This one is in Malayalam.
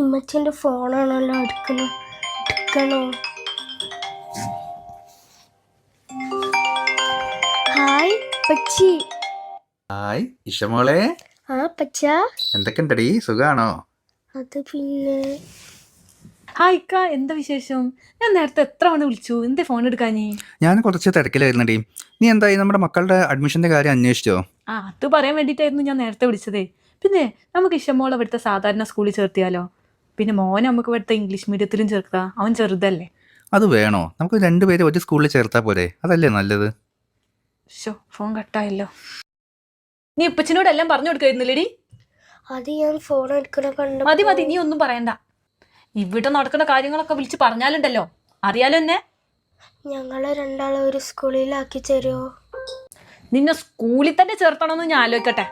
ഇമ്മച്ചിന്റെ ഫോണാണല്ലോ എടുക്കണോ? ഹായ് പച്ചി. ഹായ് ഇഷമോളെ. ആ പച്ച, എന്തൊക്കെയുണ്ടടി, സുഖാണോ? അത് പിന്നെ ഹായ് ഇക്ക, എന്താ വിശേഷം? ഞാൻ നേരത്തെ എത്ര തവണ വിളിച്ചു, എന്തേ ഫോൺ എടുക്കാഞ്ഞേ? ഞാൻ കുറച്ച് തിരക്കിലായിരുന്നടി. നീ എന്തായി, നമ്മുടെ മക്കളുടെ അഡ്മിഷന്റെ കാര്യം അന്വേഷിച്ചോ? അത് പറയാൻ വേണ്ടിയിട്ടായിരുന്നു ഞാൻ നേരത്തെ വിളിച്ചതേ. പിന്നെ നമുക്ക് ഇഷ്ടമോളെ ഇവിടുത്തെ സാധാരണ സ്കൂളിൽ ചേർത്തിയാലോ? പിന്നെ മോനെ നമുക്ക് ഇവിടുത്തെ ഇംഗ്ലീഷ് മീഡിയത്തിലും ചേർക്കാം, അവൻ ചെറുതല്ലേ. അത് വേണോ? നമുക്ക് രണ്ടുപേരെ ഒരു സ്കൂളിൽ ചേർത്താൽ പോരെ? അതല്ലേ നല്ലത്. ഫോൺ കട്ടായല്ലോ. നീ ഇപ്പച്ചിനോട് എല്ലാം പറഞ്ഞു കൊടുക്കായിരുന്നില്ലേടി? അത് ഞാൻ ഫോൺ എടുക്കണ കണ്ട. മതി, നീ ഒന്നും പറയണ്ട. ഇവിടെ നടക്കുന്ന കാര്യങ്ങളൊക്കെ വിളിച്ച് പറഞ്ഞാലുണ്ടല്ലോ, അറിയാലോ എന്നെ. ഞങ്ങളെ രണ്ടാളെ ഒരു സ്കൂളിലാക്കി തരുമോ? നിന്നെ സ്കൂളിൽ തന്നെ ചേർത്തണമെന്ന് ഞാൻ ആലോചിക്കട്ടെ.